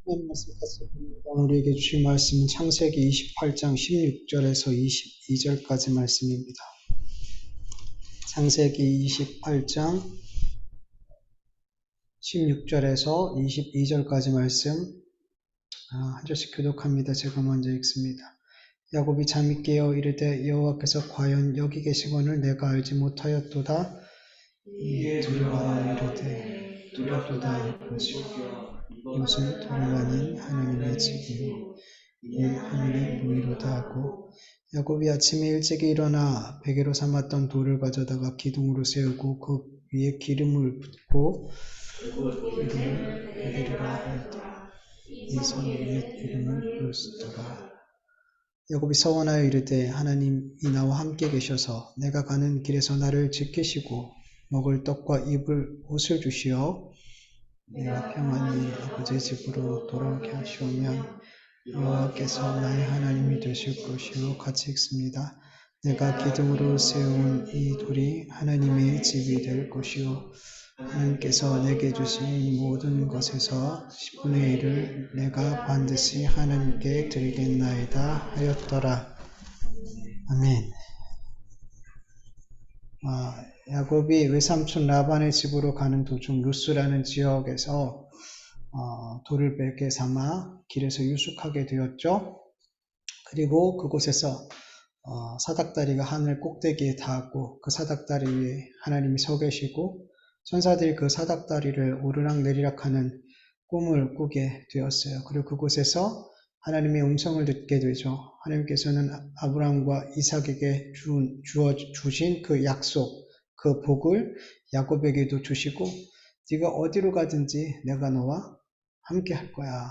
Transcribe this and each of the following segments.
하나님 말씀 같습니다. 우리에게 주신 말씀은 창세기 28장 16절에서 22절까지 말씀입니다. 창세기 28장 16절에서 22절까지 말씀 한 절씩 교독합니다. 제가 먼저 읽습니다. 야곱이 잠이 깨어 이르되 여호와께서 과연 여기 계시거늘 내가 알지 못하였도다. 이에 두려워하여 이르되 두렵도다. 이것은 돌이 아닌 하나님의 집이요 이 하늘의 문이로다 하고 야곱이 아침에 일찍이 일어나 베개로 삼았던 돌을 가져다가 기둥으로 세우고 그 위에 기름을 붓고 이름을 베델이라 하였더라. 이에서 옛 이름을 불렀더라. 야곱이 서원하여 이르되 하나님이 나와 함께 계셔서 내가 가는 길에서 나를 지키시고 먹을 떡과 입을 옷을 주시어 내가 평안히 아버지의 집으로 돌아오게 하시오면 여호와께서 나의 하나님이 되실 것이요. 같이 읽습니다. 내가 기둥으로 세운 이 돌이 하나님의 집이 될 것이요 하나님께서 내게 주신 모든 것에서 10분의 1을 내가 반드시 하나님께 드리겠나이다 하였더라. 아멘. 야곱이 외삼촌 라반의 집으로 가는 도중 루스라는 지역에서 돌을 베개 삼아 길에서 유숙하게 되었죠. 그리고 그곳에서 사닥다리가 하늘 꼭대기에 닿았고 그 사닥다리 위에 하나님이 서 계시고 천사들이 그 사닥다리를 오르락내리락 하는 꿈을 꾸게 되었어요. 그리고 그곳에서 하나님의 음성을 듣게 되죠. 하나님께서는 아브라함과 이삭에게 주신 그 약속, 그 복을 야곱에게도 주시고 네가 어디로 가든지 내가 너와 함께 할 거야.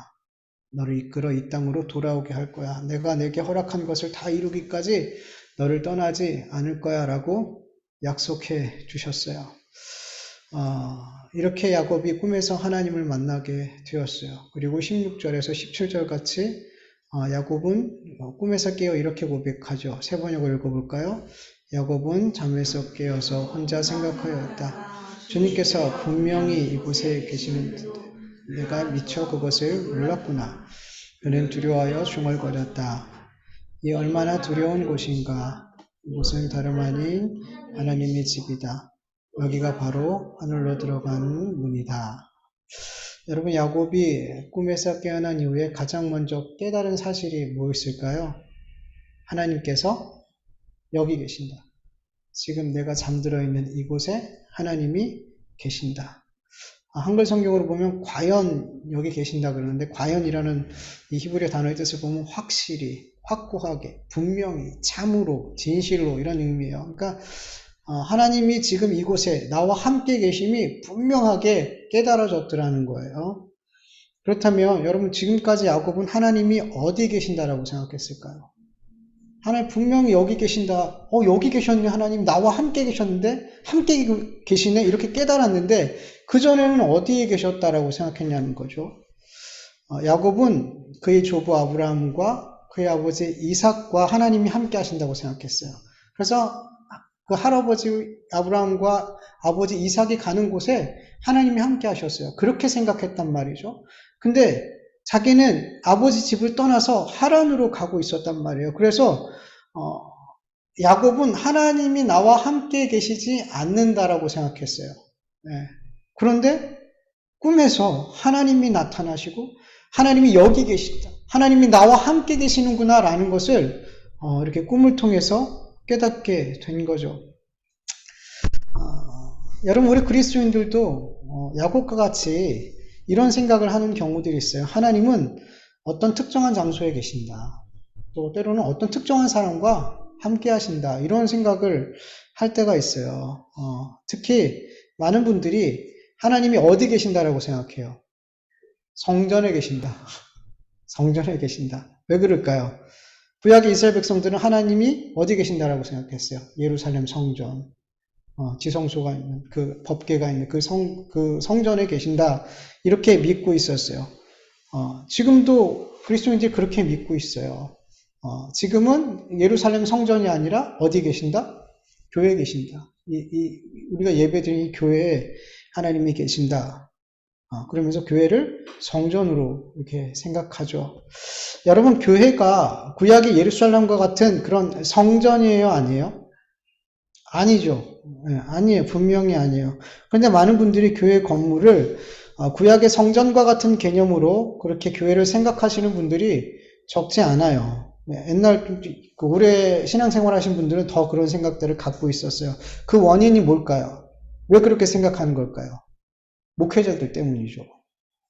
너를 이끌어 이 땅으로 돌아오게 할 거야. 내가 내게 허락한 것을 다 이루기까지 너를 떠나지 않을 거야 라고 약속해 주셨어요. 이렇게 야곱이 꿈에서 하나님을 만나게 되었어요. 그리고 16절에서 17절 같이 야곱은 꿈에서 깨어 이렇게 고백하죠. 세 번역을 읽어볼까요? 야곱은 잠에서 깨어서 혼자 생각하였다. 주님께서 분명히 이곳에 계시는 듯 내가 미처 그것을 몰랐구나. 그는 두려워하여 중얼거렸다. 이 얼마나 두려운 곳인가. 이곳은 다름 아닌 하나님의 집이다. 여기가 바로 하늘로 들어가는 문이다. 여러분, 야곱이 꿈에서 깨어난 이후에 가장 먼저 깨달은 사실이 무엇일까요? 하나님께서 여기 계신다. 지금 내가 잠들어 있는 이곳에 하나님이 계신다. 한글 성경으로 보면 과연 여기 계신다 그러는데 과연이라는 이 히브리 단어의 뜻을 보면 확실히, 확고하게, 분명히, 참으로, 진실로 이런 의미예요. 그러니까 하나님이 지금 이곳에 나와 함께 계심이 분명하게 깨달아졌더라는 거예요. 그렇다면 여러분 지금까지 야곱은 하나님이 어디 계신다라고 생각했을까요? 하나님 분명히 여기 계신다. 여기 계셨네. 하나님 나와 함께 계셨는데 함께 계시네. 이렇게 깨달았는데 그전에는 어디에 계셨다라고 생각했냐는 거죠. 야곱은 그의 조부 아브라함과 그의 아버지 이삭과 하나님이 함께 하신다고 생각했어요. 그래서 그 할아버지 아브라함과 아버지 이삭이 가는 곳에 하나님이 함께 하셨어요. 그렇게 생각했단 말이죠. 근데 자기는 아버지 집을 떠나서 하란으로 가고 있었단 말이에요. 그래서 야곱은 하나님이 나와 함께 계시지 않는다라고 생각했어요. 네. 그런데 꿈에서 하나님이 나타나시고 하나님이 여기 계시다. 하나님이 나와 함께 계시는구나라는 것을 이렇게 꿈을 통해서 깨닫게 된 거죠. 여러분 우리 그리스도인들도 야곱과 같이 이런 생각을 하는 경우들이 있어요. 하나님은 어떤 특정한 장소에 계신다. 또 때로는 어떤 특정한 사람과 함께 하신다. 이런 생각을 할 때가 있어요. 특히 많은 분들이 하나님이 어디 계신다라고 생각해요. 성전에 계신다. 성전에 계신다. 왜 그럴까요? 구약의 이스라엘 백성들은 하나님이 어디 계신다라고 생각했어요. 예루살렘 성전. 지성소가 있는 그 법궤가 있는 그 성전에 계신다 이렇게 믿고 있었어요. 지금도 그리스도인들이 그렇게 믿고 있어요. 지금은 예루살렘 성전이 아니라 어디 계신다? 교회에 계신다. 우리가 예배드리는 교회에 하나님이 계신다. 그러면서 교회를 성전으로 이렇게 생각하죠. 여러분, 교회가 구약의 예루살렘과 같은 그런 성전이에요, 아니에요? 아니죠. 아니에요. 분명히 아니에요. 그런데 많은 분들이 교회 건물을 구약의 성전과 같은 개념으로 그렇게 교회를 생각하시는 분들이 적지 않아요. 옛날 오래 신앙생활 하신 분들은 더 그런 생각들을 갖고 있었어요. 그 원인이 뭘까요? 왜 그렇게 생각하는 걸까요? 목회자들 때문이죠.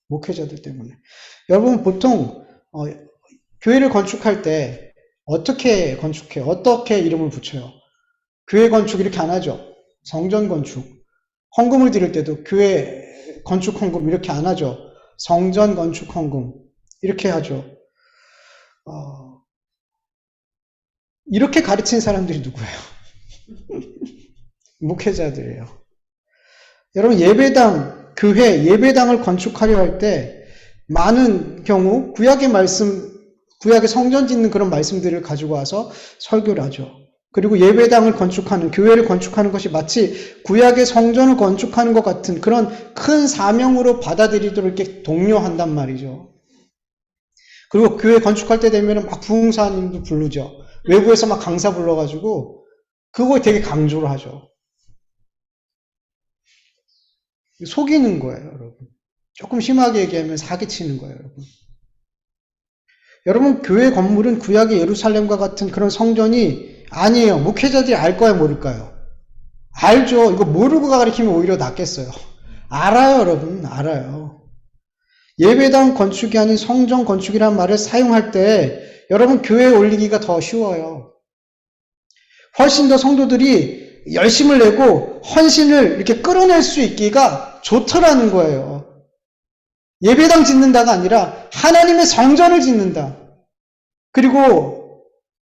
목회자들 때문에. 여러분, 보통 교회를 건축할 때 어떻게 건축해요? 어떻게 이름을 붙여요? 교회 건축 이렇게 안 하죠. 성전 건축. 헌금을 드릴 때도 교회 건축 헌금 이렇게 안 하죠. 성전 건축 헌금 이렇게 하죠. 이렇게 가르친 사람들이 누구예요? 목회자들이에요. 여러분, 예배당, 교회, 예배당을 건축하려 할 때 많은 경우 구약의 말씀, 구약의 성전 짓는 그런 말씀들을 가지고 와서 설교를 하죠. 그리고 예배당을 건축하는, 교회를 건축하는 것이 마치 구약의 성전을 건축하는 것 같은 그런 큰 사명으로 받아들이도록 이렇게 독려한단 말이죠. 그리고 교회 건축할 때 되면 막 부흥사님도 부르죠. 외부에서 막 강사 불러가지고 그거 되게 강조를 하죠. 속이는 거예요, 여러분. 조금 심하게 얘기하면 사기치는 거예요, 여러분. 여러분, 교회 건물은 구약의 예루살렘과 같은 그런 성전이 아니에요. 목회자들이 알까요, 모를까요? 알죠. 이거 모르고 가르치면 오히려 낫겠어요. 알아요, 여러분. 알아요. 예배당 건축이 아닌 성전 건축이라는 말을 사용할 때 여러분, 교회에 올리기가 더 쉬워요. 훨씬 더 성도들이 열심을 내고 헌신을 이렇게 끌어낼 수 있기가 좋더라는 거예요. 예배당 짓는다가 아니라 하나님의 성전을 짓는다. 그리고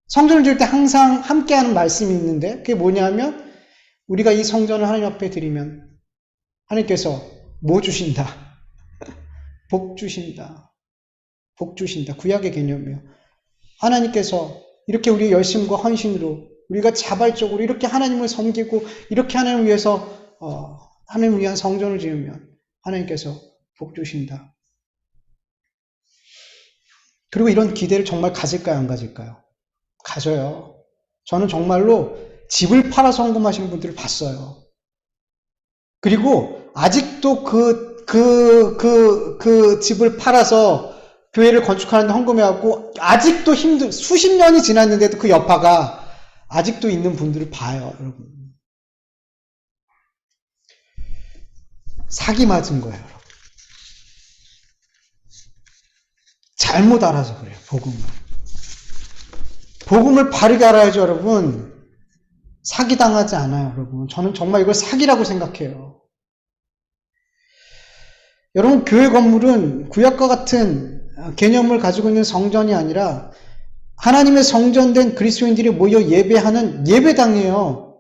성전을 지을 때 항상 함께하는 말씀이 있는데 그게 뭐냐면 우리가 이 성전을 하나님 앞에 드리면 하나님께서 뭐 주신다? 복 주신다. 복 주신다. 구약의 개념이에요. 하나님께서 이렇게 우리의 열심과 헌신으로 우리가 자발적으로 이렇게 하나님을 섬기고 이렇게 하나님을 위해서 하나님을 위한 성전을 지으면 하나님께서 복 주신다. 그리고 이런 기대를 정말 가질까요? 안 가질까요? 가져요. 저는 정말로 집을 팔아서 헌금하시는 분들을 봤어요. 그리고 아직도 그 집을 팔아서 교회를 건축하는데 헌금해갖고 아직도 수십 년이 지났는데도 그 여파가 아직도 있는 분들을 봐요, 여러분. 사기 맞은 거예요, 여러분. 잘못 알아서 그래요, 복음을. 복음을 바르게 알아야죠, 여러분. 사기당하지 않아요, 여러분. 저는 정말 이걸 사기라고 생각해요. 여러분, 교회 건물은 구약과 같은 개념을 가지고 있는 성전이 아니라 하나님의 성전된 그리스도인들이 모여 예배하는 예배당이에요.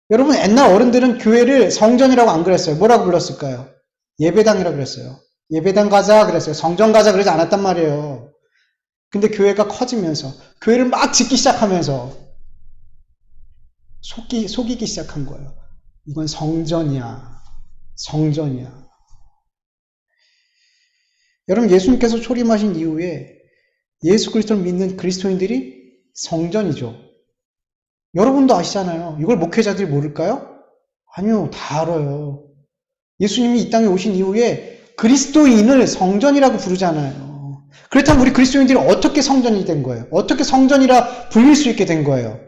여러분, 옛날 어른들은 교회를 성전이라고 안 그랬어요. 뭐라고 불렀을까요? 예배당이라고 그랬어요. 예배당 가자 그랬어요. 성전 가자 그러지 않았단 말이에요. 근데 교회가 커지면서 교회를 막 짓기 시작하면서 속이기 시작한 거예요. 이건 성전이야. 성전이야. 여러분, 예수님께서 초림하신 이후에 예수 그리스도를 믿는 그리스도인들이 성전이죠. 여러분도 아시잖아요. 이걸 목회자들이 모를까요? 아니요, 다 알아요. 예수님이 이 땅에 오신 이후에 그리스도인을 성전이라고 부르잖아요. 그렇다면 우리 그리스도인들이 어떻게 성전이 된 거예요? 어떻게 성전이라 불릴 수 있게 된 거예요?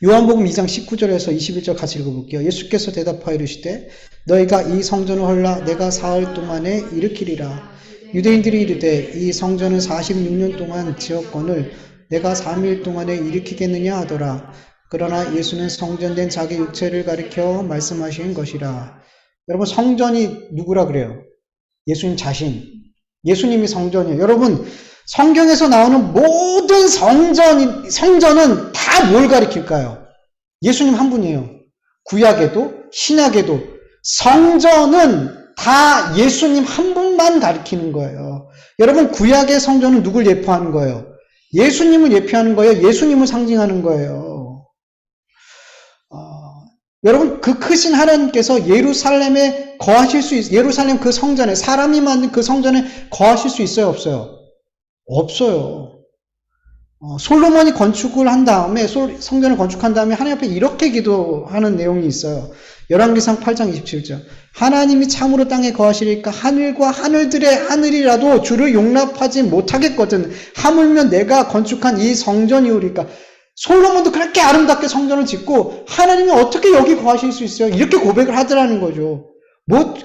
요한복음 2장 19절에서 21절 같이 읽어볼게요. 예수께서 대답하여 이르시되 너희가 이 성전을 헐라 내가 사흘 동안에 일으키리라. 유대인들이 이르되 이 성전은 46년 동안 지었거늘 내가 3일 동안에 일으키겠느냐 하더라. 그러나 예수는 성전된 자기 육체를 가리켜 말씀하신 것이라. 여러분, 성전이 누구라 그래요? 예수님 자신. 예수님이 성전이에요. 여러분, 성경에서 나오는 모든 성전은 다 뭘 가리킬까요? 예수님 한 분이에요. 구약에도 신약에도 성전은 다 예수님 한 분만 가리키는 거예요. 여러분, 구약의 성전은 누굴 예표하는 거예요? 예수님을 예표하는 거예요. 예수님을 상징하는 거예요. 여러분, 그 크신 하나님께서 예루살렘에 거하실 수 예루살렘 그 성전에, 사람이 만든 그 성전에 거하실 수 있어요, 없어요? 없어요. 솔로몬이 건축을 한 다음에, 성전을 건축한 다음에 하나님 앞에 이렇게 기도하는 내용이 있어요. 열왕기상 8장 27절. 하나님이 참으로 땅에 거하시리까 하늘과 하늘들의 하늘이라도 주를 용납하지 못하겠거든. 하물며 내가 건축한 이 성전이오리까. 솔로몬도 그렇게 아름답게 성전을 짓고 하나님이 어떻게 여기 거하실 수 있어요? 이렇게 고백을 하더라는 거죠.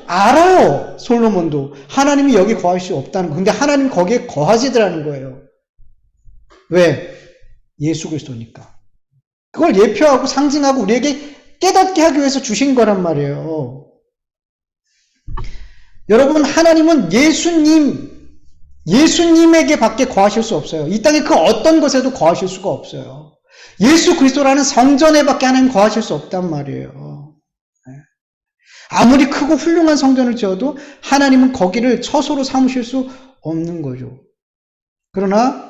알아요. 솔로몬도. 하나님이 여기 거하실 수 없다는 거. 근데 하나님이 거기에 거하시더라는 거예요. 왜? 예수 그리스도니까. 그걸 예표하고 상징하고 우리에게 깨닫게 하기 위해서 주신 거란 말이에요. 여러분, 하나님은 예수님에게 밖에 거하실 수 없어요. 이 땅에 그 어떤 것에도 거하실 수가 없어요. 예수 그리스도라는 성전에 밖에 하나님 거하실 수 없단 말이에요. 아무리 크고 훌륭한 성전을 지어도 하나님은 거기를 처소로 삼으실 수 없는 거죠. 그러나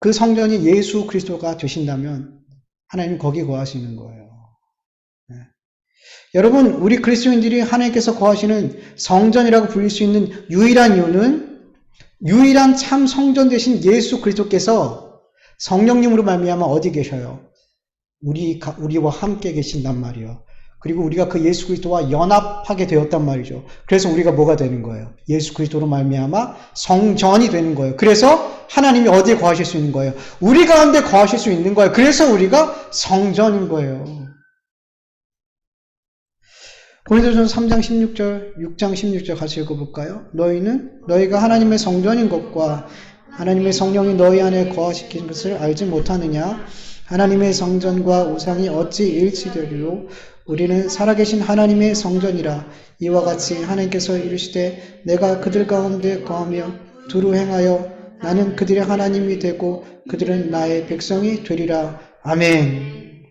그 성전이 예수 그리스도가 되신다면 하나님은 거기 거하시는 거예요. 여러분, 우리 그리스도인들이 하나님께서 거하시는 성전이라고 불릴 수 있는 유일한 이유는 유일한 참 성전 되신 예수 그리스도께서 성령님으로 말미암아 어디 계셔요? 우리와 함께 계신단 말이에요. 그리고 우리가 그 예수 그리스도와 연합하게 되었단 말이죠. 그래서 우리가 뭐가 되는 거예요? 예수 그리스도로 말미암아 성전이 되는 거예요. 그래서 하나님이 어디에 거하실 수 있는 거예요? 우리 가운데 거하실 수 있는 거예요. 그래서 우리가 성전인 거예요. 고린도전서 3장 16절, 6장 16절 같이 읽어볼까요? 너희가 하나님의 성전인 것과 하나님의 성령이 너희 안에 거하시킨 것을 알지 못하느냐? 하나님의 성전과 우상이 어찌 일치되리요? 우리는 살아계신 하나님의 성전이라. 이와 같이 하나님께서 이르시되 내가 그들 가운데 거하며 두루 행하여 나는 그들의 하나님이 되고 그들은 나의 백성이 되리라. 아멘.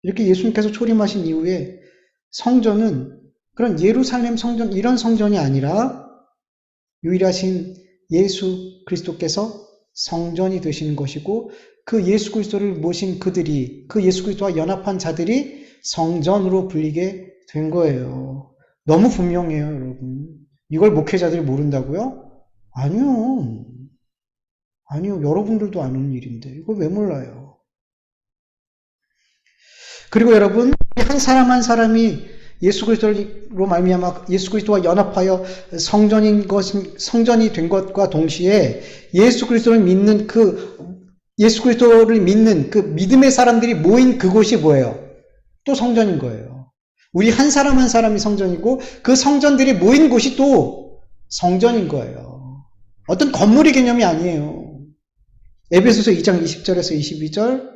이렇게 예수님께서 초림하신 이후에 성전은 그런 예루살렘 성전, 이런 성전이 아니라 유일하신 예수 그리스도께서 성전이 되시는 것이고 그 예수 그리스도를 모신 그들이, 그 예수 그리스도와 연합한 자들이 성전으로 불리게 된 거예요. 너무 분명해요, 여러분. 이걸 목회자들이 모른다고요? 아니요. 여러분들도 아는 일인데 이걸 왜 몰라요? 그리고 여러분, 한 사람 한 사람이 예수 그리스도로 말미암아 예수 그리스도와 연합하여 성전이 된 것과 동시에 예수 그리스도를 믿는 그 믿음의 사람들이 모인 그곳이 뭐예요? 또 성전인 거예요. 우리 한 사람 한 사람이 성전이고 그 성전들이 모인 곳이 또 성전인 거예요. 어떤 건물의 개념이 아니에요. 에베소서 2장 20절에서 22절.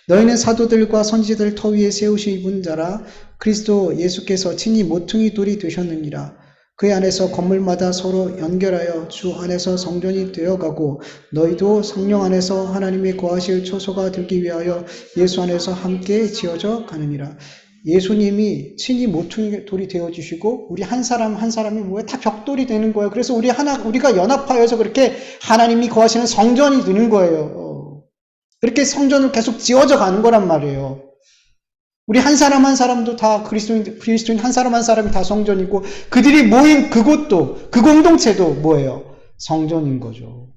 너희는 사도들과 선지자들 터 위에 세우시 입은 자라. 그리스도 예수께서 친히 모퉁이 돌이 되셨느니라. 그 안에서 건물마다 서로 연결하여 주 안에서 성전이 되어가고 너희도 성령 안에서 하나님의 거하실 처소가 되기 위하여 예수 안에서 함께 지어져 가느니라. 예수님이 친히 모퉁이 돌이 되어주시고 우리 한 사람 한 사람이 뭐예요? 다 벽돌이 되는 거예요. 그래서 우리가 연합하여서 그렇게 하나님이 거하시는 성전이 되는 거예요. 그렇게 성전을 계속 지어져 가는 거란 말이에요. 우리 한 사람 한 사람도 다 그리스도인 한 사람 한 사람이 다 성전이고 그들이 모인 그곳도, 그 공동체도 뭐예요? 성전인 거죠.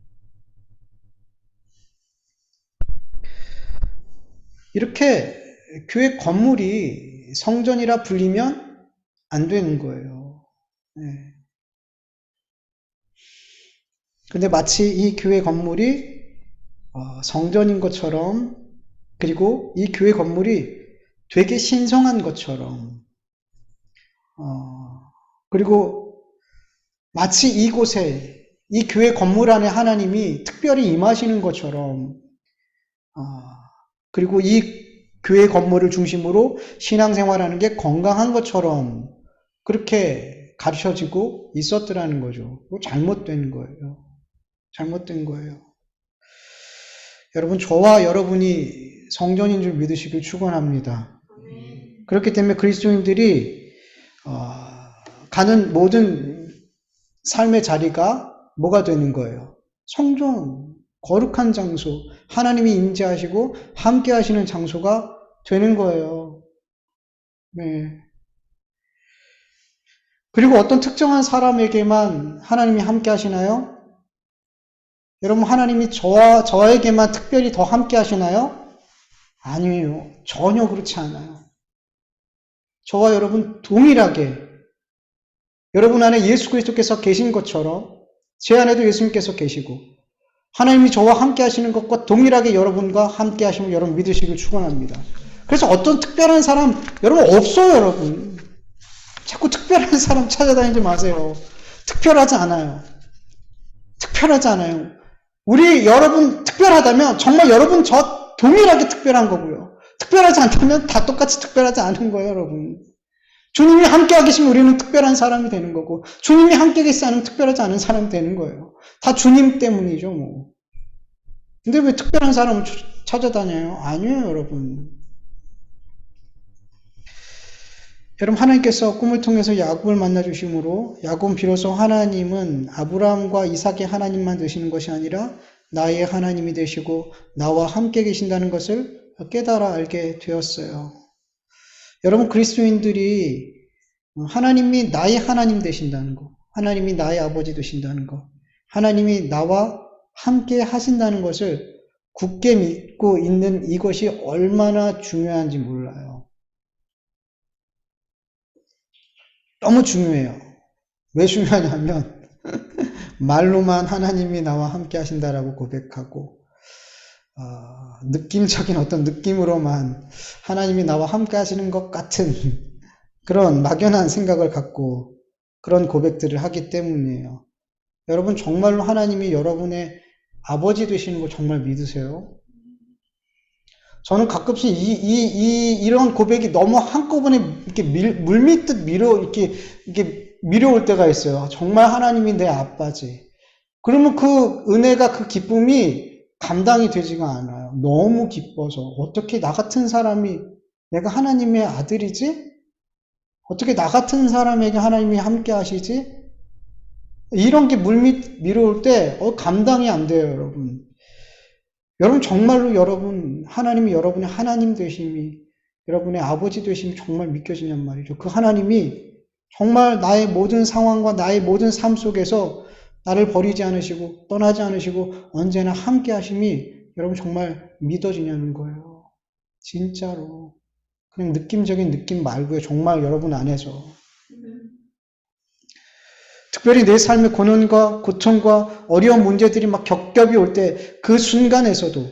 이렇게 교회 건물이 성전이라 불리면 안 되는 거예요. 근데 마치 이 교회 건물이 성전인 것처럼, 그리고 이 교회 건물이 되게 신성한 것처럼, 그리고 마치 이곳에 이 교회 건물 안에 하나님이 특별히 임하시는 것처럼, 그리고 이 교회 건물을 중심으로 신앙생활하는 게 건강한 것처럼 그렇게 가르쳐지고 있었더라는 거죠. 잘못된 거예요. 잘못된 거예요. 여러분, 저와 여러분이 성전인 줄 믿으시길 축원합니다. 그렇기 때문에 그리스도인들이 가는 모든 삶의 자리가 뭐가 되는 거예요? 성전, 거룩한 장소, 하나님이 임재하시고 함께 하시는 장소가 되는 거예요. 네. 그리고 어떤 특정한 사람에게만 하나님이 함께 하시나요? 여러분, 하나님이 저에게만 특별히 더 함께 하시나요? 아니에요. 전혀 그렇지 않아요. 저와 여러분 동일하게 여러분 안에 예수 그리스도께서 계신 것처럼 제 안에도 예수님께서 계시고 하나님이 저와 함께 하시는 것과 동일하게 여러분과 함께 하심을 여러분 믿으시길 축원합니다. 그래서 어떤 특별한 사람 여러분 없어요, 여러분. 자꾸 특별한 사람 찾아다니지 마세요. 특별하지 않아요. 특별하지 않아요. 우리 여러분 특별하다면 정말 여러분 저 동일하게 특별한 거고요. 특별하지 않다면 다 똑같이 특별하지 않은 거예요, 여러분. 주님이 함께 계시면 우리는 특별한 사람이 되는 거고 주님이 함께 계시지 않으면 특별하지 않은 사람이 되는 거예요. 다 주님 때문이죠, 뭐. 근데 왜 특별한 사람을 찾아다녀요? 아니에요, 여러분. 여러분, 하나님께서 꿈을 통해서 야곱을 만나주심으로 야곱은 비로소 하나님은 아브라함과 이삭의 하나님만 되시는 것이 아니라 나의 하나님이 되시고 나와 함께 계신다는 것을 깨달아 알게 되었어요. 여러분, 그리스도인들이 하나님이 나의 하나님 되신다는 것, 하나님이 나의 아버지 되신다는 것, 하나님이 나와 함께 하신다는 것을 굳게 믿고 있는 이것이 얼마나 중요한지 몰라요. 너무 중요해요. 왜 중요하냐면 말로만 하나님이 나와 함께 하신다라고 고백하고 느낌적인 어떤 느낌으로만 하나님이 나와 함께 하시는 것 같은 그런 막연한 생각을 갖고 그런 고백들을 하기 때문이에요. 여러분 정말로 하나님이 여러분의 아버지 되시는 거 정말 믿으세요? 저는 가끔씩 이런 고백이 너무 한꺼번에 이렇게 물밀듯 이렇게 밀어올 때가 있어요. 정말 하나님이 내 아빠지. 그러면 그 은혜가 그 기쁨이 감당이 되지가 않아요. 너무 기뻐서. 어떻게 나 같은 사람이 내가 하나님의 아들이지? 어떻게 나 같은 사람에게 하나님이 함께 하시지? 이런 게 밀어올 때 감당이 안 돼요, 여러분. 여러분 정말로 여러분 하나님이 여러분의 하나님 되심이 여러분의 아버지 되심이 정말 믿겨지냔 말이죠. 그 하나님이 정말 나의 모든 상황과 나의 모든 삶 속에서 나를 버리지 않으시고 떠나지 않으시고 언제나 함께 하심이 여러분 정말 믿어지냐는 거예요. 진짜로. 그냥 느낌적인 느낌 말고요. 정말 여러분 안에서. 특별히 내 삶의 고난과 고통과 어려운 문제들이 막 겹겹이 올 때 그 순간에서도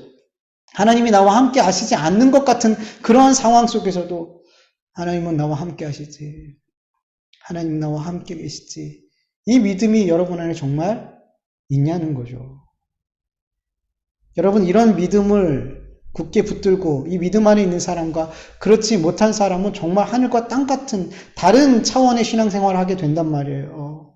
하나님이 나와 함께 하시지 않는 것 같은 그러한 상황 속에서도 하나님은 나와 함께 하시지. 하나님 나와 함께 계시지. 이 믿음이 여러분 안에 정말 있냐는 거죠. 여러분 이런 믿음을 굳게 붙들고 이 믿음 안에 있는 사람과 그렇지 못한 사람은 정말 하늘과 땅 같은 다른 차원의 신앙생활을 하게 된단 말이에요.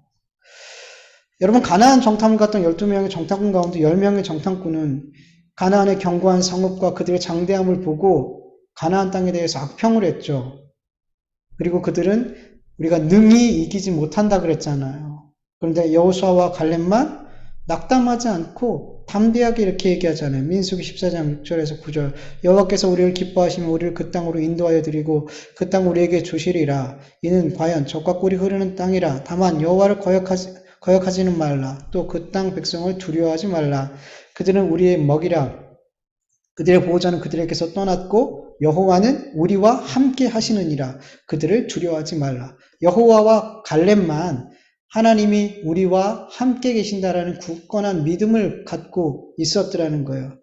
여러분 가나안 정탐꾼 같던 12명의 정탐꾼 가운데 10명의 정탐꾼은 가나안의 견고한 성읍과 그들의 장대함을 보고 가나안 땅에 대해서 악평을 했죠. 그리고 그들은 우리가 능히 이기지 못한다 그랬잖아요. 그런데 여호수아와 갈렙만 낙담하지 않고 담대하게 이렇게 얘기하잖아요. 민수기 14장 6절에서 9절 여호와께서 우리를 기뻐하시면 우리를 그 땅으로 인도하여 드리고 그 땅 우리에게 주시리라. 이는 과연 젖과 꿀이 흐르는 땅이라. 다만 여호와를 거역하지는 말라. 또 그 땅 백성을 두려워하지 말라. 그들은 우리의 먹이라. 그들의 보호자는 그들에게서 떠났고 여호와는 우리와 함께 하시느니라. 그들을 두려워하지 말라. 여호와와 갈렙만 하나님이 우리와 함께 계신다라는 굳건한 믿음을 갖고 있었더라는 거예요.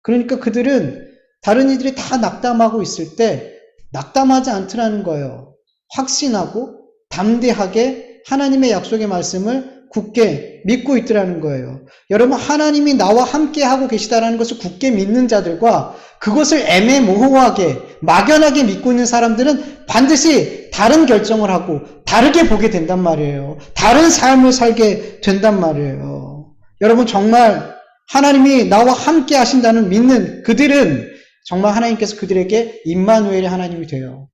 그러니까 그들은 다른 이들이 다 낙담하고 있을 때 낙담하지 않더라는 거예요. 확신하고 담대하게 하나님의 약속의 말씀을 굳게 믿고 있더라는 거예요. 여러분 하나님이 나와 함께 하고 계시다라는 것을 굳게 믿는 자들과 그것을 애매모호하게 막연하게 믿고 있는 사람들은 반드시 다른 결정을 하고 다르게 보게 된단 말이에요. 다른 삶을 살게 된단 말이에요. 여러분 정말 하나님이 나와 함께 하신다는 믿는 그들은 정말 하나님께서 그들에게 임마누엘의 하나님이 돼요.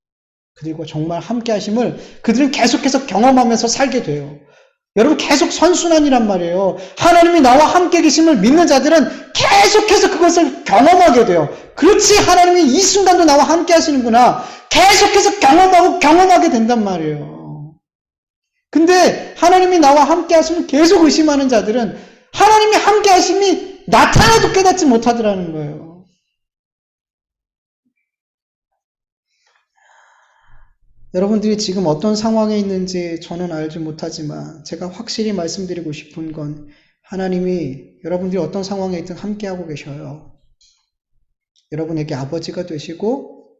그들과 정말 함께 하심을 그들은 계속해서 경험하면서 살게 돼요. 여러분 계속 선순환이란 말이에요. 하나님이 나와 함께 계심을 믿는 자들은 계속해서 그것을 경험하게 돼요. 그렇지, 하나님이 이 순간도 나와 함께 하시는구나. 계속해서 경험하게 된단 말이에요. 근데 하나님이 나와 함께 하시면 계속 의심하는 자들은 하나님이 함께 하심이 나타나도 깨닫지 못하더라는 거예요. 여러분들이 지금 어떤 상황에 있는지 저는 알지 못하지만 제가 확실히 말씀드리고 싶은 건 하나님이 여러분들이 어떤 상황에 있든 함께하고 계셔요. 여러분에게 아버지가 되시고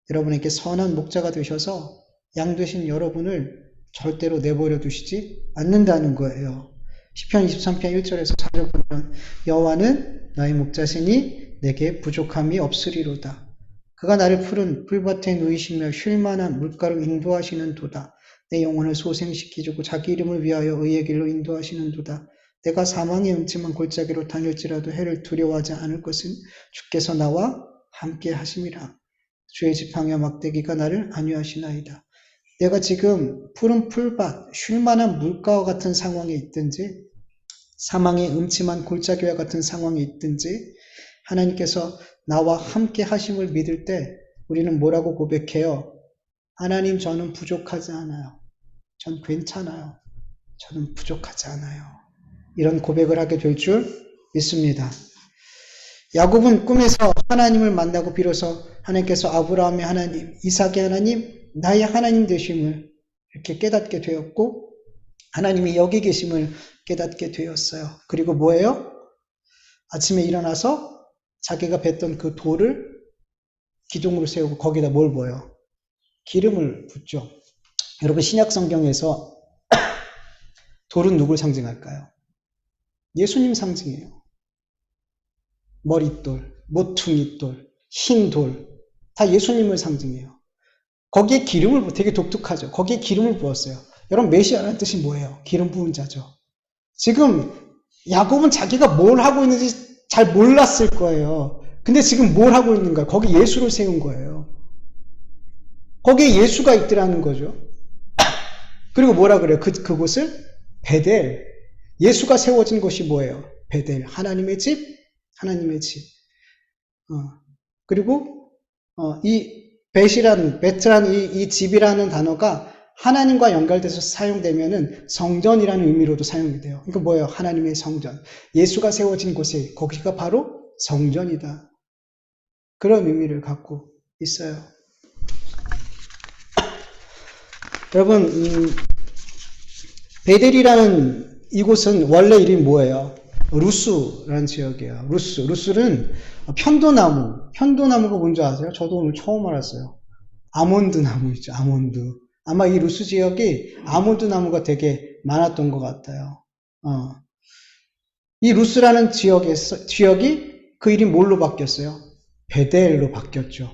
여러분에게 선한 목자가 되셔서 양 되신 여러분을 절대로 내버려 두시지 않는다는 거예요. 시편 23편 1절에서 4절 보면 여호와는 나의 목자시니 내게 부족함이 없으리로다. 그가 나를 푸른 풀밭에 누이시며 쉴만한 물가로 인도하시는 도다. 내 영혼을 소생시키주고 자기 이름을 위하여 의의 길로 인도하시는 도다. 내가 사망의 음침한 골짜기로 다닐지라도 해를 두려워하지 않을 것은 주께서 나와 함께 하심이라. 주의 지팡이와 막대기가 나를 안위하시나이다. 내가 지금 푸른 풀밭, 쉴만한 물가와 같은 상황에 있든지 사망의 음침한 골짜기와 같은 상황에 있든지 하나님께서 나와 함께 하심을 믿을 때 우리는 뭐라고 고백해요? 하나님, 저는 부족하지 않아요. 전 괜찮아요. 저는 부족하지 않아요. 이런 고백을 하게 될 줄 믿습니다. 야곱은 꿈에서 하나님을 만나고 비로소 하나님께서 아브라함의 하나님, 이삭의 하나님, 나의 하나님 되심을 이렇게 깨닫게 되었고 하나님이 여기 계심을 깨닫게 되었어요. 그리고 뭐예요? 아침에 일어나서 자기가 뱉던 그 돌을 기둥으로 세우고 거기다 뭘 부어요? 기름을 붓죠. 여러분, 신약 성경에서 돌은 누굴 상징할까요? 예수님 상징이에요. 머릿돌, 모퉁이돌, 흰돌, 다 예수님을 상징해요. 거기에 기름을 되게 독특하죠. 거기에 기름을 부었어요. 여러분, 메시아라는 뜻이 뭐예요? 기름 부은 자죠. 지금 야곱은 자기가 뭘 하고 있는지 잘 몰랐을 거예요. 근데 지금 뭘 하고 있는가? 거기 예수를 세운 거예요. 거기에 예수가 있더라는 거죠. 그리고 뭐라 그래요? 그곳을 베델. 예수가 세워진 곳이 뭐예요? 베델. 하나님의 집, 하나님의 집. 그리고 이 베트란 이 집이라는 단어가 하나님과 연결돼서 사용되면은 성전이라는 의미로도 사용이 돼요. 그러니까 뭐예요? 하나님의 성전. 예수가 세워진 곳이 거기가 바로 성전이다. 그런 의미를 갖고 있어요. 여러분, 베델이라는 이곳은 원래 이름이 뭐예요? 루스라는 지역이에요. 루스는 편도나무가 뭔지 아세요? 저도 오늘 처음 알았어요. 아몬드 나무 있죠, 아몬드. 아마 이 루스 지역이 아몬드 나무가 되게 많았던 것 같아요. 이 루스라는 지역이 그 이름이 뭘로 바뀌었어요? 베델로 바뀌었죠.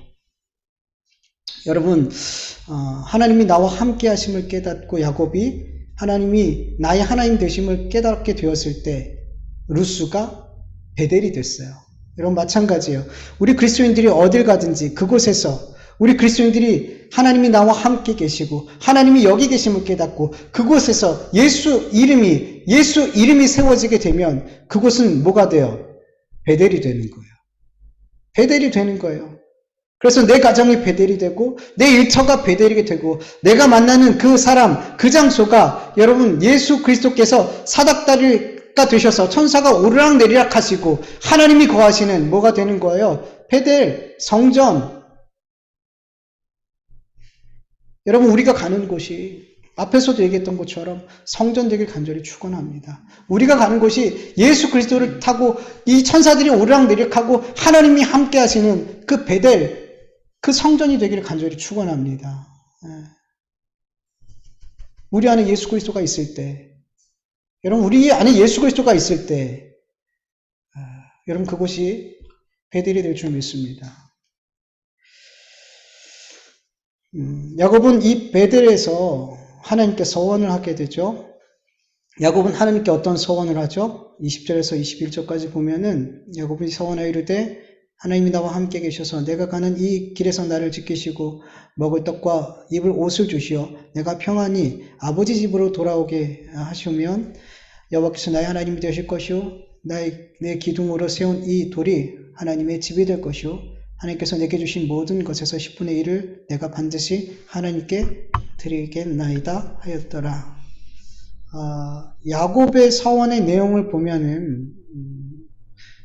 여러분, 하나님이 나와 함께 하심을 깨닫고 야곱이 하나님이 나의 하나님 되심을 깨닫게 되었을 때 루스가 베델이 됐어요. 여러분, 마찬가지예요. 우리 그리스도인들이 어딜 가든지 그곳에서 우리 그리스도인들이 하나님이 나와 함께 계시고 하나님이 여기 계심을 깨닫고 그곳에서 예수 이름이 세워지게 되면 그곳은 뭐가 돼요? 베델이 되는 거예요. 베델이 되는 거예요. 그래서 내 가정이 베델이 되고 내 일터가 베델이 되고 내가 만나는 그 사람, 그 장소가 여러분 예수 그리스도께서 사닥다리가 되셔서 천사가 오르락내리락 하시고 하나님이 거하시는 뭐가 되는 거예요? 베델, 성전. 여러분, 우리가 가는 곳이 앞에서도 얘기했던 것처럼 성전 되길 간절히 축원합니다. 우리가 가는 곳이 예수 그리스도를 타고 이 천사들이 오르락내리락하고 하나님이 함께 하시는 그 베델, 그 성전이 되기를 간절히 축원합니다. 우리 안에 예수 그리스도가 있을 때, 여러분, 우리 안에 예수 그리스도가 있을 때, 여러분, 그곳이 베델이 될 줄 믿습니다. 야곱은 이 베델에서 하나님께 서원을 하게 되죠. 야곱은 하나님께 어떤 서원을 하죠? 20절에서 21절까지 보면은 야곱이 서원하여 이르되 하나님이 나와 함께 계셔서 내가 가는 이 길에서 나를 지키시고 먹을 떡과 입을 옷을 주시어 내가 평안히 아버지 집으로 돌아오게 하시면 여호와께서 나의 하나님이 되실 것이요 내 기둥으로 세운 이 돌이 하나님의 집이 될 것이요 하나님께서 내게 주신 모든 것에서 10분의 1을 내가 반드시 하나님께 드리겠나이다 하였더라. 야곱의 서원의 내용을 보면은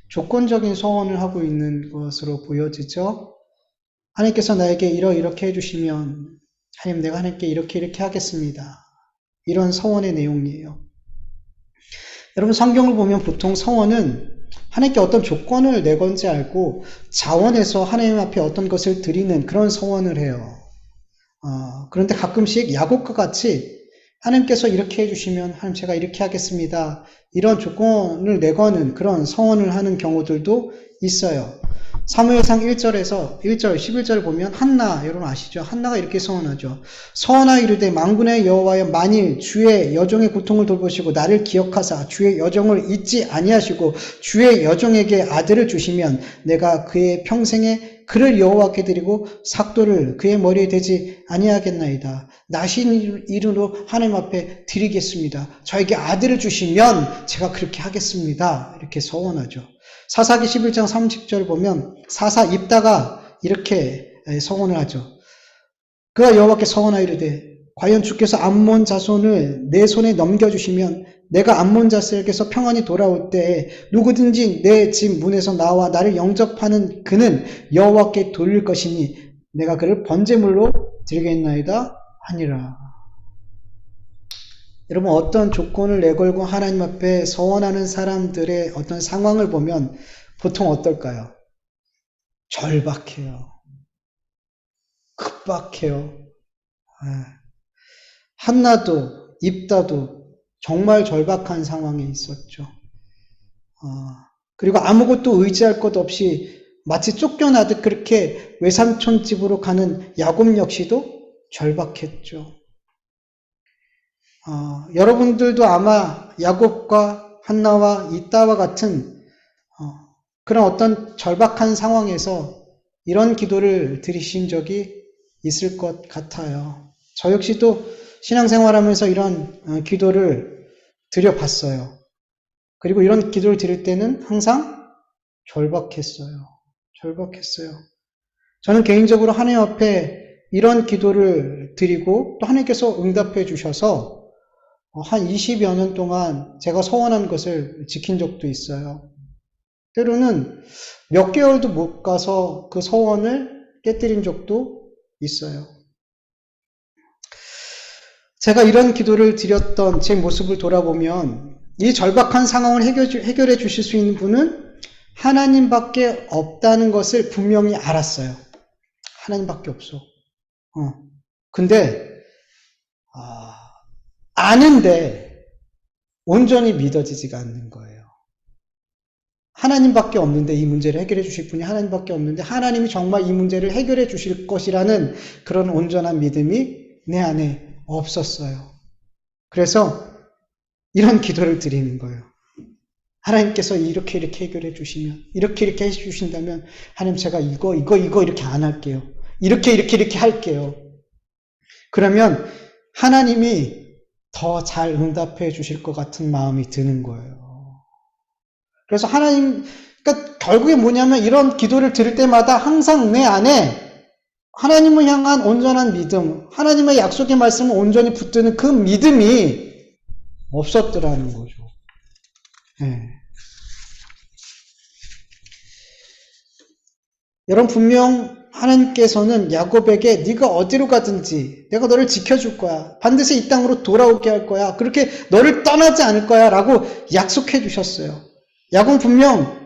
조건적인 서원을 하고 있는 것으로 보여지죠. 하나님께서 나에게 이렇게 해주시면 하나님 내가 하나님께 이렇게 하겠습니다. 이런 서원의 내용이에요. 여러분 성경을 보면 보통 서원은 하나님께 어떤 조건을 내건지 알고 자원해서 하나님 앞에 어떤 것을 드리는 그런 서원을 해요. 그런데 가끔씩 야곱과 같이 하나님께서 이렇게 해주시면 하나님 제가 이렇게 하겠습니다. 이런 조건을 내거는 그런 서원을 하는 경우들도 있어요. 사무엘상 1절에서 1절, 11절을 보면 한나, 여러분 아시죠? 한나가 이렇게 서원하죠. 서원하 이르되 만군의 여호와여 만일 주의 여종의 고통을 돌보시고 나를 기억하사 주의 여종을 잊지 아니하시고 주의 여종에게 아들을 주시면 내가 그의 평생에 그를 여호와께 드리고 삭도를 그의 머리에 대지 아니하겠나이다. 나신 이름으로 하나님 앞에 드리겠습니다. 저에게 아들을 주시면 제가 그렇게 하겠습니다. 이렇게 서원하죠. 사사기 11장 30절 보면 사사 입다가 이렇게 서원을 하죠. 그가 여호와께 서원하이르되 과연 주께서 암몬 자손을 내 손에 넘겨주시면 내가 암몬 자손에게서 평안히 돌아올 때에 누구든지 내 집 문에서 나와 나를 영접하는 그는 여호와께 돌릴 것이니 내가 그를 번제물로 드리겠나이다 하니라. 여러분 어떤 조건을 내걸고 하나님 앞에 서원하는 사람들의 어떤 상황을 보면 보통 어떨까요? 절박해요. 급박해요. 한나도 입다도 정말 절박한 상황에 있었죠. 그리고 아무것도 의지할 것 없이 마치 쫓겨나듯 그렇게 외삼촌 집으로 가는 야곱 역시도 절박했죠. 여러분들도 아마 야곱과 한나와 이따와 같은 그런 어떤 절박한 상황에서 이런 기도를 드리신 적이 있을 것 같아요. 저 역시도 신앙생활하면서 이런 기도를 드려봤어요. 그리고 이런 기도를 드릴 때는 항상 절박했어요. 저는 개인적으로 하나님 앞에 이런 기도를 드리고 또 하나님께서 응답해 주셔서 한 20여 년 동안 제가 서원한 것을 지킨 적도 있어요. 때로는 몇 개월도 못 가서 그 서원을 깨뜨린 적도 있어요. 제가 이런 기도를 드렸던 제 모습을 돌아보면 이 절박한 상황을 해결해 주실 수 있는 분은 하나님밖에 없다는 것을 분명히 알았어요. 하나님밖에 없어. 근데 아는데 온전히 믿어지지가 않는 거예요. 하나님밖에 없는데 이 문제를 해결해 주실 분이 하나님밖에 없는데 하나님이 정말 이 문제를 해결해 주실 것이라는 그런 온전한 믿음이 내 안에 없었어요. 그래서 이런 기도를 드리는 거예요. 하나님께서 이렇게 해결해 주시면 이렇게 해 주신다면 하나님 제가 이거 이렇게 안 할게요. 이렇게 할게요. 그러면 하나님이 더 잘 응답해 주실 것 같은 마음이 드는 거예요. 그래서 그러니까 결국에 뭐냐면 이런 기도를 드릴 때마다 항상 내 안에 하나님을 향한 온전한 믿음, 하나님의 약속의 말씀을 온전히 붙드는 그 믿음이 없었더라는 거죠. 네. 여러분 분명 하나님께서는 야곱에게 네가 어디로 가든지 내가 너를 지켜줄 거야. 반드시 이 땅으로 돌아오게 할 거야. 그렇게 너를 떠나지 않을 거야 라고 약속해 주셨어요. 야곱은 분명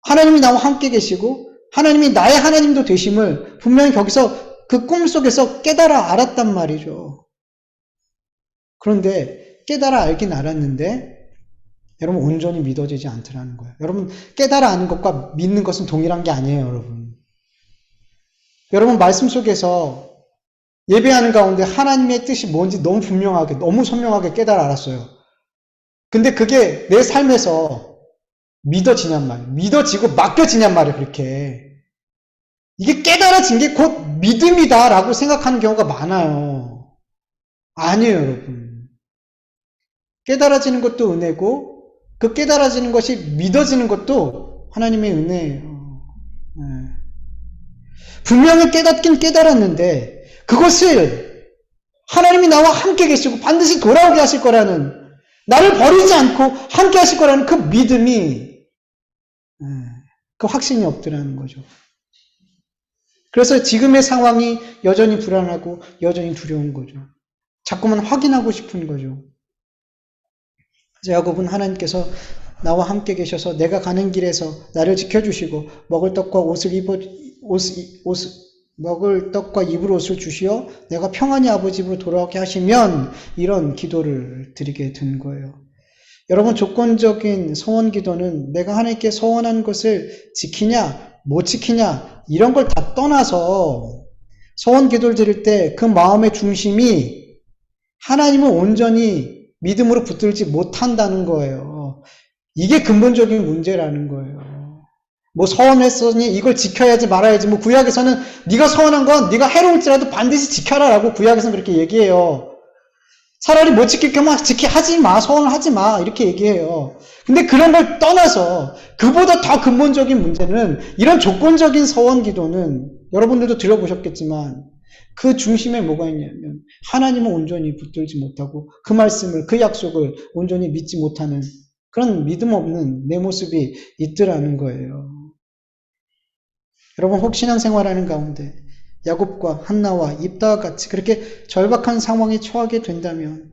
하나님이 나와 함께 계시고 하나님이 나의 하나님도 되심을 분명히 거기서 그 꿈속에서 깨달아 알았단 말이죠. 그런데 깨달아 알긴 알았는데 여러분 온전히 믿어지지 않더라는 거예요. 여러분 깨달아 아는 것과 믿는 것은 동일한 게 아니에요. 여러분 말씀 속에서 예배하는 가운데 하나님의 뜻이 뭔지 너무 분명하게 너무 선명하게 깨달아 알았어요. 근데 그게 내 삶에서 믿어지냔 말이에요. 믿어지고 맡겨지냔 말이에요. 그렇게. 이게 깨달아진 게 곧 믿음이다라고 생각하는 경우가 많아요. 아니에요, 여러분. 깨달아지는 것도 은혜고 그 깨달아지는 것이 믿어지는 것도 하나님의 은혜예요. 네. 분명히 깨닫긴 깨달았는데 그것을 하나님이 나와 함께 계시고 반드시 돌아오게 하실 거라는, 나를 버리지 않고 함께 하실 거라는 그 믿음이, 그 확신이 없더라는 거죠. 그래서 지금의 상황이 여전히 불안하고 여전히 두려운 거죠. 자꾸만 확인하고 싶은 거죠. 야곱은 하나님께서 나와 함께 계셔서 내가 가는 길에서 나를 지켜주시고 먹을 떡과 먹을 떡과 입을 옷을 주시어 내가 평안히 아버지 집으로 돌아오게 하시면, 이런 기도를 드리게 된 거예요. 여러분, 조건적인 서원 기도는 내가 하나님께 서원한 것을 지키냐 못 지키냐 이런 걸 다 떠나서 서원 기도를 드릴 때 그 마음의 중심이 하나님을 온전히 믿음으로 붙들지 못한다는 거예요. 이게 근본적인 문제라는 거예요. 뭐 서원했으니 이걸 지켜야지 말아야지, 뭐 구약에서는 네가 서원한 건 네가 해로울지라도 반드시 지켜라라고 구약에서는 그렇게 얘기해요. 차라리 못 지킬 거면 하지 마, 서원을 하지 마, 이렇게 얘기해요. 근데 그런 걸 떠나서 그보다 더 근본적인 문제는, 이런 조건적인 서원 기도는 여러분들도 들어보셨겠지만 그 중심에 뭐가 있냐면 하나님을 온전히 붙들지 못하고 그 말씀을, 그 약속을 온전히 믿지 못하는 그런 믿음 없는 내 모습이 있더라는 거예요. 여러분, 혹 신앙생활하는 가운데 야곱과 한나와 입다와 같이 그렇게 절박한 상황에 처하게 된다면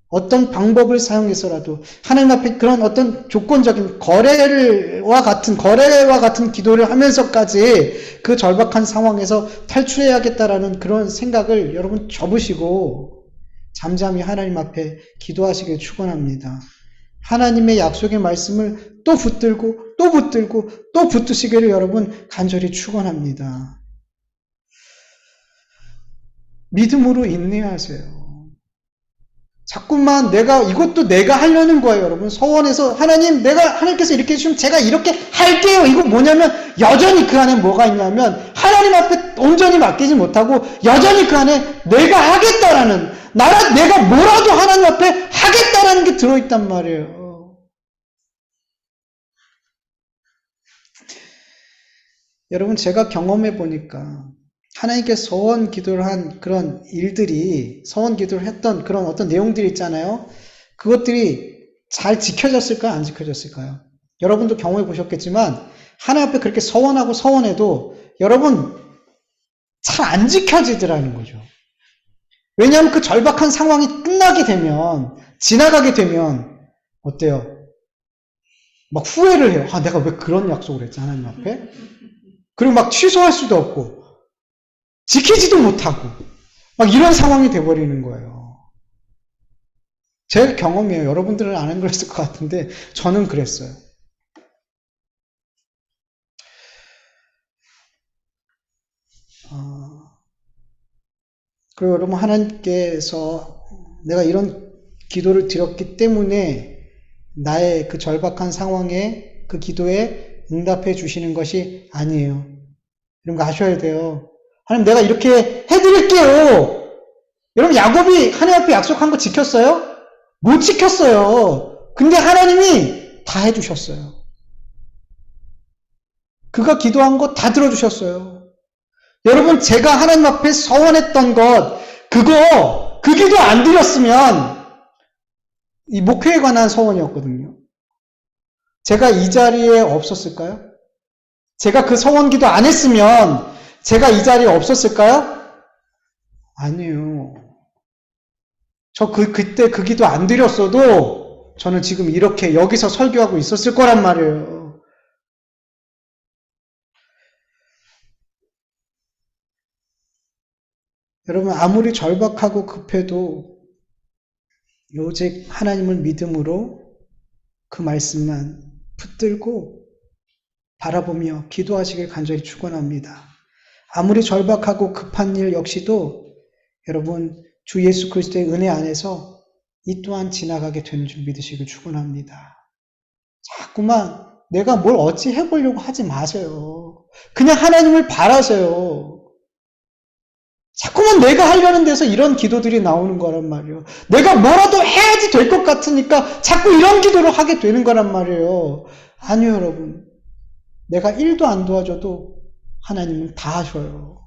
어떤 방법을 사용해서라도 하나님 앞에 그런 어떤 조건적인 거래와 같은 기도를 하면서까지 그 절박한 상황에서 탈출해야겠다라는 그런 생각을 여러분 접으시고 잠잠히 하나님 앞에 기도하시길 축원합니다. 하나님의 약속의 말씀을 또 붙들고 또 붙들고 또 붙드시기를 여러분 간절히 축원합니다. 믿음으로 인내하세요. 자꾸만 이것도 내가 하려는 거예요, 여러분. 서원에서 하나님께서 이렇게 해주시면 제가 이렇게 할게요. 이거 뭐냐면, 여전히 그 안에 뭐가 있냐면, 하나님 앞에 온전히 맡기지 못하고, 여전히 그 안에 내가 하겠다라는, 내가 뭐라도 하나님 앞에 하겠다라는 게 들어있단 말이에요. 여러분, 제가 경험해 보니까, 하나님께 서원 기도를 한 그런 일들이, 서원 기도를 했던 그런 어떤 내용들이 있잖아요. 그것들이 잘 지켜졌을까요? 안 지켜졌을까요? 여러분도 경험해 보셨겠지만 하나님 앞에 그렇게 서원하고 서원해도 여러분 잘 안 지켜지더라는 거죠. 왜냐하면 그 절박한 상황이 끝나게 되면, 지나가게 되면 어때요? 막 후회를 해요. 내가 왜 그런 약속을 했지, 하나님 앞에? 그리고 막 취소할 수도 없고 지키지도 못하고 막 이런 상황이 돼버리는 거예요. 제 경험이에요. 여러분들은 안 그랬을 것 같은데 저는 그랬어요. 그리고 여러분, 하나님께서 내가 이런 기도를 드렸기 때문에 나의 그 절박한 상황에 그 기도에 응답해 주시는 것이 아니에요. 이런 거 아셔야 돼요. 하나님, 내가 이렇게 해드릴게요. 여러분, 야곱이 하나님 앞에 약속한 거 지켰어요? 못 지켰어요. 근데 하나님이 다 해주셨어요. 그가 기도한 거 다 들어주셨어요. 여러분, 제가 하나님 앞에 서원했던 것, 그 기도 안 드렸으면 이 목회에 관한 서원이었거든요. 제가 이 자리에 없었을까요? 제가 그 서원 기도 안 했으면 제가 이 자리에 없었을까요? 아니에요. 그때 그 기도 안 드렸어도 저는 지금 이렇게 여기서 설교하고 있었을 거란 말이에요. 여러분, 아무리 절박하고 급해도 오직 하나님을 믿음으로 그 말씀만 붙들고 바라보며 기도하시길 간절히 축원합니다. 아무리 절박하고 급한 일 역시도 여러분, 주 예수 그리스도의 은혜 안에서 이 또한 지나가게 되는 줄 믿으시길 축원합니다. 자꾸만 내가 뭘 어찌 해보려고 하지 마세요. 그냥 하나님을 바라세요. 자꾸만 내가 하려는 데서 이런 기도들이 나오는 거란 말이에요. 내가 뭐라도 해야지 될 것 같으니까 자꾸 이런 기도를 하게 되는 거란 말이에요. 아니요, 여러분. 내가 1도 안 도와줘도 하나님은 다 하셔요.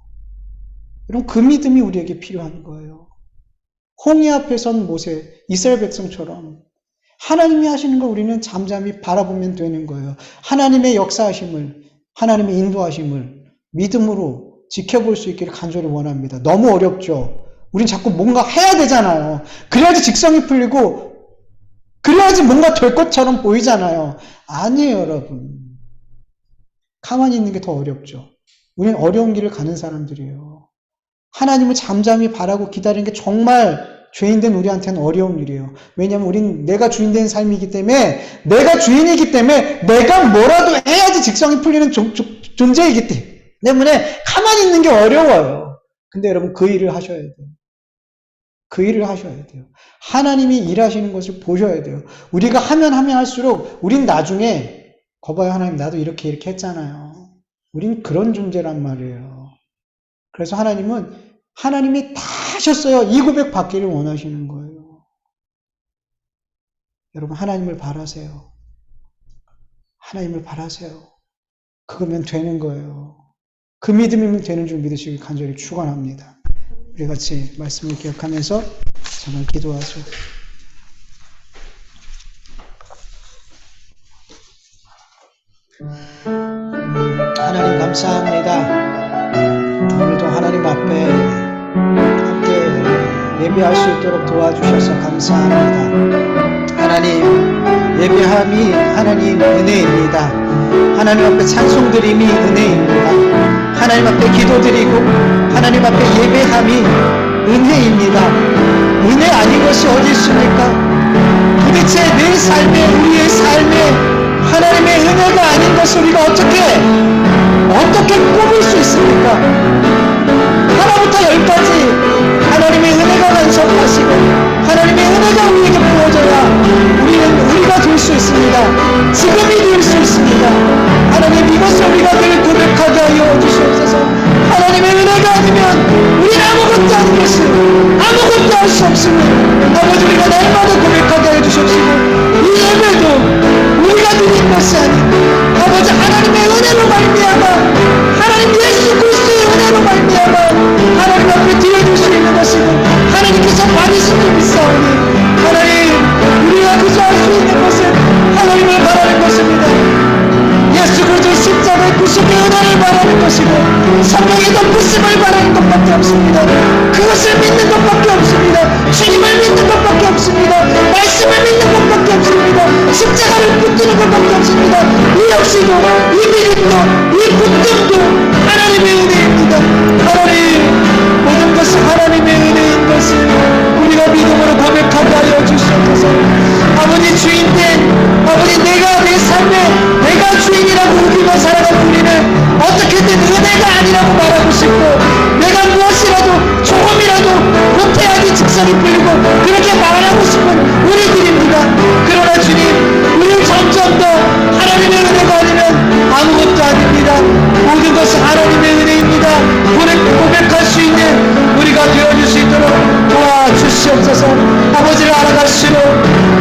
여러분, 그 믿음이 우리에게 필요한 거예요. 홍해 앞에 선 모세, 이스라엘 백성처럼 하나님이 하시는 걸 우리는 잠잠히 바라보면 되는 거예요. 하나님의 역사하심을, 하나님의 인도하심을 믿음으로 지켜볼 수 있기를 간절히 원합니다. 너무 어렵죠? 우린 자꾸 뭔가 해야 되잖아요. 그래야지 직성이 풀리고, 그래야지 뭔가 될 것처럼 보이잖아요. 아니에요, 여러분. 가만히 있는 게 더 어렵죠. 우린 어려운 길을 가는 사람들이에요. 하나님을 잠잠히 바라고 기다리는 게 정말 죄인된 우리한테는 어려운 일이에요. 왜냐하면 우린 내가 주인된 삶이기 때문에, 내가 주인이기 때문에 내가 뭐라도 해야지 직성이 풀리는 존재이기 때문에 가만히 있는 게 어려워요. 근데 여러분, 그 일을 하셔야 돼요. 그 일을 하셔야 돼요. 하나님이 일하시는 것을 보셔야 돼요. 우리가 하면 할수록 우린 나중에 거봐요, 하나님 나도 이렇게 했잖아요. 우린 그런 존재란 말이에요. 그래서 하나님이 다 하셨어요. 이 고백 받기를 원하시는 거예요. 여러분, 하나님을 바라세요. 하나님을 바라세요. 그거면 되는 거예요. 그 믿음이면 되는 줄 믿으시길 간절히 축원합니다. 우리 같이 말씀을 기억하면서 정말 기도하죠. 하나님 감사합니다. 오늘도 하나님 앞에 함께 예배할 수 있도록 도와주셔서 감사합니다. 하나님, 예배함이 하나님 은혜입니다. 하나님 앞에 찬송드림이 은혜입니다. 하나님 앞에 기도드리고 하나님 앞에 예배함이 은혜입니다. 은혜 아닌 것이 어디 있습니까? 도대체 내 삶에, 우리의 삶에 하나님의 은혜가 아닌 것을 우리가 어떻게 꼽을 수 있습니까? 하나부터 열까지 하나님의 은혜가 간섭하시고 하나님의 은혜가 우리에게 부어져야 우리가 될 수 있습니다. 지금이 될 수 있습니다. 하나님, 이것을 우리가 늘 고백하게 하여 주시옵소서. 하나님의 은혜가 아니면 우리는 아무것도 아닌 것을, 아무것도 할 수 없음을 아버지, 우리가 날마다 고백하게 하여 주시옵시고, 이 예배도 우리가 드린 것이 아닌 아버지 하나님의 은혜로 말미암아, 하나님 예수 그리스도의 은혜로 말미암아 하나님 앞에 드려줄 수 있는 것이고, 하나님께서 받으시는 믿사오니 하나님, 우리가 그저 할 수 있는 것은 하나님을 바라는 것입니다. 예수 그리스도의 십자가의 구속의 은혜를 바라는 것이고, 성령의 덮으심을 바라는 것밖에 없습니다. 그것을 믿는 것밖에 없습니다. 주님을 믿는 것밖에 없습니다. 말씀을 믿는 것밖에 없습니다. 십자가를 붙드는 것밖에 없습니다. 이 역시도, 이 믿음도, 이 붙듦도 하나님의 은혜입니다. 하나님, 모든 것이 하나님의 은혜인 것을 우리가 믿음으로 고백하게 하여 주시옵소서. 아버지, 주인된 아버지, 내가 내 삶에 내가 주인이라고 우리가 살아가는 우리는 어떻게든 은혜가 아니라고 말하고 싶고, 내가 무엇이라도 조금이라도 못해야지 직성이 풀리고 그렇게 말하고 싶은 우리들입니다. 그러나 주님, 우리는 점점 더 하나님의 은혜가 아니면 아무것도 아닙니다. 모든 것은 하나님의 은혜입니다. 고백할 수 있는 우리가 되어줄 수 있도록 도와주시옵소서. 아버지를 알아갈수록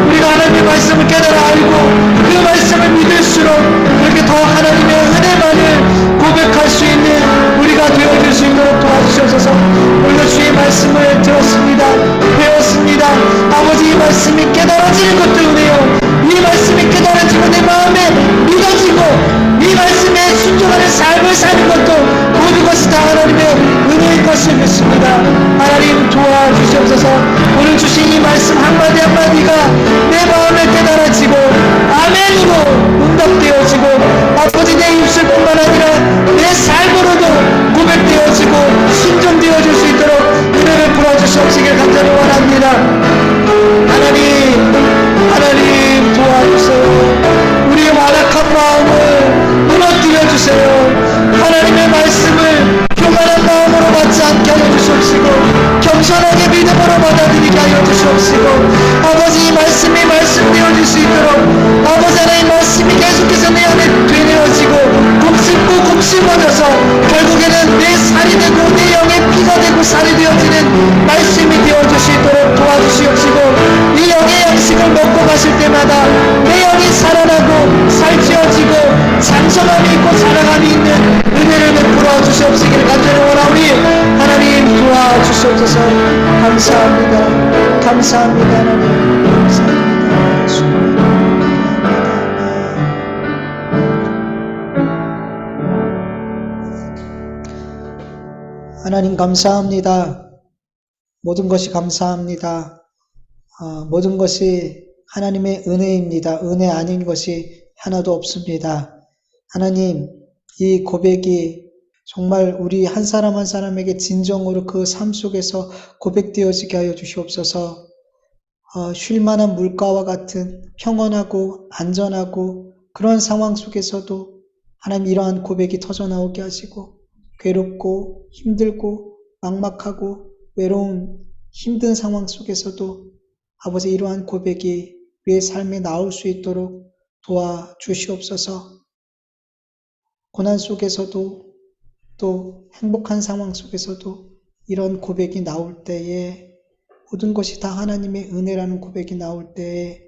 우리가 하나님의 말씀을 깨달아 알고 그 말씀을 믿을수록 그렇게 더 하나님의 은혜만을 고백할 수 있는 우리가 되어줄 수 있도록 도와주시옵소서. 오늘도 주의 말씀을 들었습니다. 배웠습니다. 아버지, 이 말씀이 깨달아지는 것도 은혜요, 이 말씀이 깨달아지고 내 마음에 믿어지고 이 말씀에 순종하는 삶을 사는 것도 모든 것이 다 하나님의 은혜인 것을 믿습니다. 하나님, 도와주시옵소서. 오늘 주신 이 말씀 한마디 한마디가 내 마음에 깨달아지고 아멘으로 응답되어지고 아버지, 내 입술뿐만 아니라 내 삶으로도 고백되어지고 순종되어질 수 있도록 은혜를 부어주시옵시길 간절히 원합니다. 하나님 도와주세요. 우리의 완악한 마음을 무너뜨려 주세요. 하나님의 말씀을 교만한 마음으로 받지 않게 하여 주시옵시고, 겸손하게 믿음으로 받아들이게 하여 주시옵시고, 아버지, 이 말씀이 말씀 되어질 수 있도록 아버지 하나님, 말씀이 계속해서 내 안에 풍성함이 있고 사랑함이 있는 은혜를 베풀어 주시옵시기를 간절히 원하오니 하나님 도와주시옵소서. 감사합니다. 감사합니다. 하나님 감사합니다. 예수님. 하나님 감사합니다. 모든 것이 감사합니다. 모든 것이 하나님의 은혜입니다. 은혜 아닌 것이 하나도 없습니다. 하나님, 이 고백이 정말 우리 한 사람 한 사람에게 진정으로 그 삶 속에서 고백되어지게 하여 주시옵소서. 쉴만한 물가와 같은 평온하고 안전하고 그런 상황 속에서도 하나님 이러한 고백이 터져나오게 하시고 괴롭고 힘들고 막막하고 외로운 힘든 상황 속에서도 아버지 이러한 고백이 우리의 삶에 나올 수 있도록 도와주시옵소서. 고난 속에서도 또 행복한 상황 속에서도 이런 고백이 나올 때에 모든 것이 다 하나님의 은혜라는 고백이 나올 때에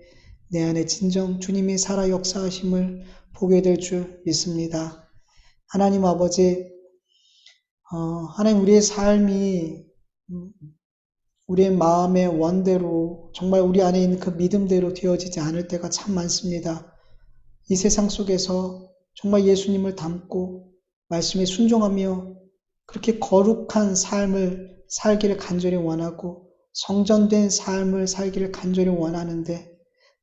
내 안에 진정 주님이 살아 역사하심을 보게 될 줄 믿습니다. 하나님 아버지, 하나님 우리의 삶이 우리의 마음의 원대로 정말 우리 안에 있는 그 믿음대로 되어지지 않을 때가 참 많습니다. 이 세상 속에서 정말 예수님을 닮고 말씀에 순종하며 그렇게 거룩한 삶을 살기를 간절히 원하고 성전된 삶을 살기를 간절히 원하는데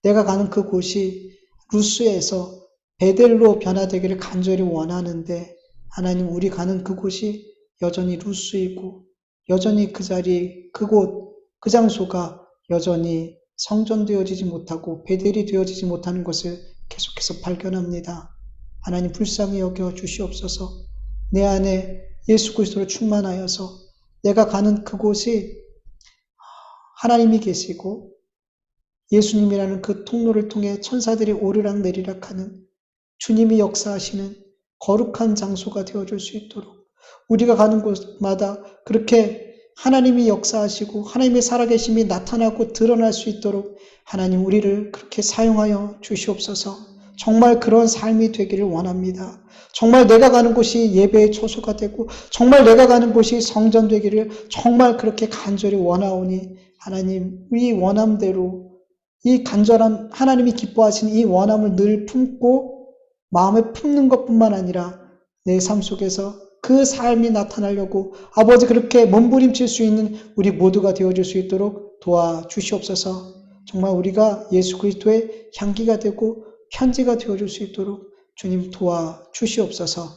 내가 가는 그곳이 루스에서 베델로 변화되기를 간절히 원하는데 하나님 우리 가는 그곳이 여전히 루스이고 여전히 그 자리, 그곳, 그 장소가 여전히 성전되어지지 못하고 베델이 되어지지 못하는 것을 계속해서 발견합니다. 하나님 불쌍히 여겨 주시옵소서. 내 안에 예수 그리스도로 충만하여서 내가 가는 그곳이 하나님이 계시고 예수님이라는 그 통로를 통해 천사들이 오르락 내리락 하는 주님이 역사하시는 거룩한 장소가 되어줄 수 있도록 우리가 가는 곳마다 그렇게 하나님이 역사하시고 하나님의 살아계심이 나타나고 드러날 수 있도록 하나님 우리를 그렇게 사용하여 주시옵소서. 정말 그런 삶이 되기를 원합니다. 정말 내가 가는 곳이 예배의 초소가 되고 정말 내가 가는 곳이 성전 되기를 정말 그렇게 간절히 원하오니 하나님 이 원함대로 이 간절한 하나님이 기뻐하시는 이 원함을 늘 품고 마음에 품는 것뿐만 아니라 내 삶 속에서 그 삶이 나타나려고 아버지 그렇게 몸부림칠 수 있는 우리 모두가 되어줄 수 있도록 도와주시옵소서. 정말 우리가 예수 그리스도의 향기가 되고 편지가 되어줄 수 있도록 주님 도와주시옵소서.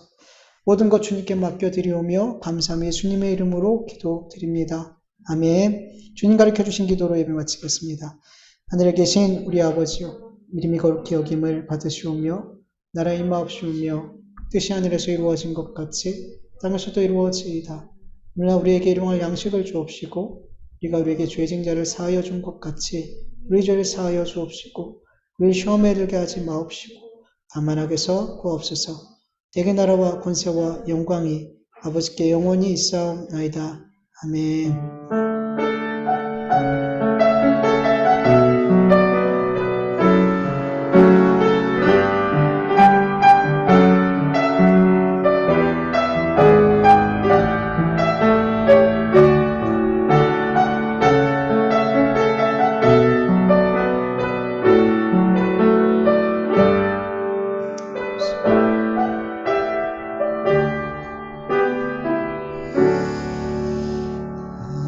모든 것 주님께 맡겨드리오며 감사하며 예수님의 이름으로 기도드립니다. 아멘. 주님 가르쳐주신 기도로 예배 마치겠습니다. 하늘에 계신 우리 아버지요 이름이 거룩히 여김을 받으시오며 나라의 임하옵시오며 뜻이 하늘에서 이루어진 것 같이 땅에서도 이루어지이다. 오늘날 우리에게 일용할 양식을 주옵시고 우리가 우리에게 죄진 자를 사하여 준 것 같이 우리 죄를 사하여 주옵시고 우리를 시험에 들게 하지 마옵시고 다만 악에서 구하옵소서. 대개 나라와 권세와 영광이 아버지께 영원히 있사옵나이다. 아멘.